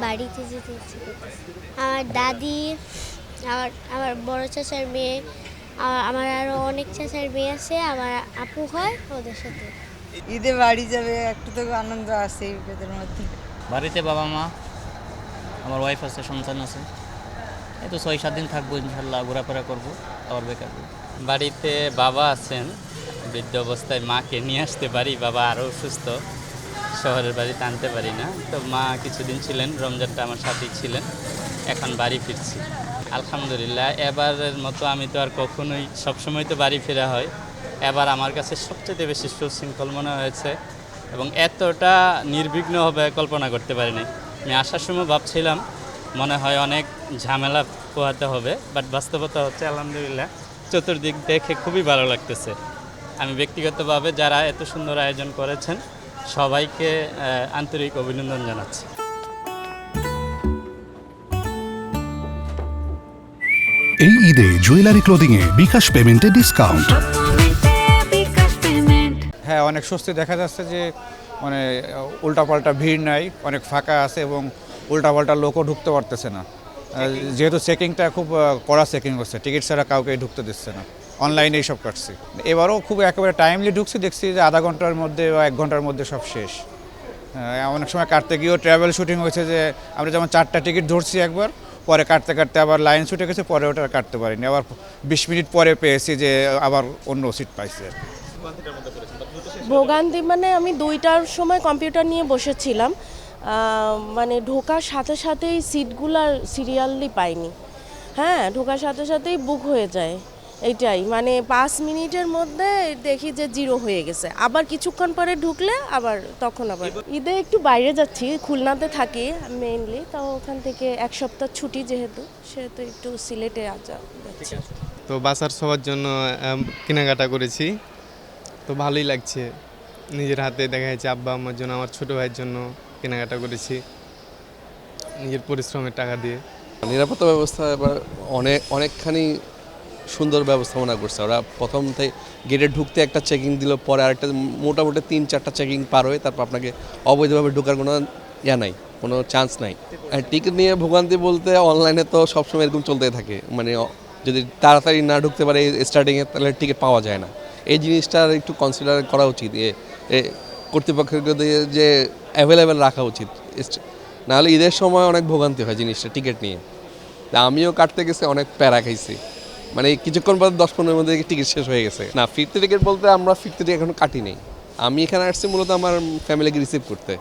বাড়িতে যেতে ইচ্ছে করতেছে। আমার দাদি, আমার আমার বড় চাচার মেয়ে, আমার আরও অনেক চাচার মেয়ে আছে, আমার আপু হয় ওদের সাথে। ঈদে বাড়ি যাবে, একটু তো আনন্দ আছে ঈদের মধ্যে। বাড়িতে বাবা মা, আমার ওয়াইফ আছে, সন্তান আছে। এই তো 6-7 দিন থাকবো ইনশাল্লাহ, ঘোরাফেরা করবো, আবার বেকার করবো। বাড়িতে বাবা আছেন, বৃদ্ধ অবস্থায় মাকে নিয়ে আসতে পারি, বাবা আরও অসুস্থ, শহরের বাড়িতে আনতে পারি না। তো মা কিছুদিন ছিলেন, রমজানটা আমার সাথেই ছিলেন, এখন বাড়ি ফিরছি। আলহামদুলিল্লাহ, এবারের মতো আমি তো আর কখনোই, সবসময় তো বাড়ি ফেরা হয়, এবার আমার কাছে সবচেয়ে বেশি সুশৃঙ্খল মনে হয়েছে এবং এতটা নির্বিঘ্ন হবে কল্পনা করতে পারিনি। আমি আসার সময় ভাবছিলাম মনে হয় অনেক ঝামেলা পোহাতে হবে, বাট বাস্তবতা হচ্ছে আলহামদুলিল্লাহ চতুর্দিক দেখে খুবই ভালো লাগতেছে। আমি ব্যক্তিগতভাবে যারা এত সুন্দর আয়োজন করেছেন সবাইকে আন্তরিক অভিনন্দন জানাচ্ছি। এই ঈদে জুয়েলারি ক্লোদিংয়ে বিকাশ পেমেন্টে ডিসকাউন্ট। হ্যাঁ, অনেক স্বস্তি দেখা যাচ্ছে যে মানে উল্টাপাল্টা ভিড় নাই, অনেক ফাঁকা আছে এবং উল্টাপাল্টা লোকও ঢুকতে পারতেছে না, যেহেতু চেকিংটা খুব কড়া চেকিং হচ্ছে, টিকিট ছাড়া কাউকে ঢুকতে দিচ্ছে না, অনলাইনেই সব কাটছি। এবারও খুব একেবারে টাইমলি ঢুকছি, দেখছি যে আধা ঘন্টার মধ্যে বা 1 ঘন্টার মধ্যে সব শেষ। অনেক সময় কাটতে গিয়েও ট্রাভেল শুটিং হয়েছে যে আমরা যেমন 4টা টিকিট ধরছি একবার, পরে কাটতে কাটতে আবার লাইন ছুটে গেছে, পরে ওটা কাটতে পারিনি, আবার 20 মিনিট পরে পেয়েছি যে আবার অন্য সিট পাইছি। ভোগান্তি মানে আমি 2টার সময় কম্পিউটার নিয়ে বসেছিলাম, মানে ঢোকার সাথে সাথেই সিটগুলার সিরিয়ালি পাইনি। হ্যাঁ, ঢোকার সাথে সাথেই বুক হয়ে যায়, এইটাই মানে 5 মিনিটের মধ্যে দেখি যে 0 হয়ে গেছে, আবার কিছুক্ষণ পরে ঢুকলে আবার তখন আবার। ঈদে একটু বাইরে যাচ্ছি, খুলনাতে থাকি মেইনলি, তাও ওখান থেকে 1 সপ্তাহ ছুটি যেহেতু, সেহেতু একটু সিলেটে যাচ্ছি। তো বাসার সবার জন্য কেনাকাটা করেছি, তো ভালোই লাগছে। নিজের হাতে দেখা যাচ্ছে আব্বা আম্মার জন্য, আমার ছোটো ভাইয়ের জন্য কেনাকাটা করেছি নিজের পরিশ্রমের টাকা দিয়ে। নিরাপত্তা ব্যবস্থা এবার অনেকখানি সুন্দর ব্যবস্থাপনা করছে ওরা। প্রথম থেকে গেটে ঢুকতে একটা চেকিং দিল, পরে আরেকটা, মোটামুটি 3-4টা চেকিং পার হয়ে তারপর আপনাকে অবৈধভাবে ঢোকার কোনো নাই, কোনো চান্স নাই। টিকিট নিয়ে ভোগান্তি বলতে অনলাইনে তো সবসময় এরকম চলতেই থাকে, মানে যদি তাড়াতাড়ি না ঢুকতে পারে স্টার্টিংয়ে তাহলে টিকিট পাওয়া যায় না। এই জিনিসটা একটু কনসিডার করা উচিত, কর্তৃপক্ষের যে অ্যাভেলেবেল রাখা উচিত, নাহলে ঈদের সময় অনেক ভোগান্তি হয় জিনিসটা টিকিট নিয়ে। আমিও কাটতে গেছি, অনেক প্যারা খাইছি, মানে কিছুক্ষণ পর 10-15 মধ্যে টিকিট শেষ হয়ে গেছে। না, ফিরতি টিকিট বলতে আমরা ফিরতি টিকিট এখনো কাটি নেই। আমি এখানে আসছি মূলত আমার ফ্যামিলিকে রিসিভ করতে,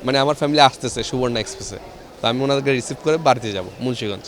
মানে আমার ফ্যামিলি আসতেছে সুবর্ণা এক্সপ্রেসে, তো আমি ওনাদেরকে রিসিভ করে বাড়িতে যাব মুন্সিগঞ্জ।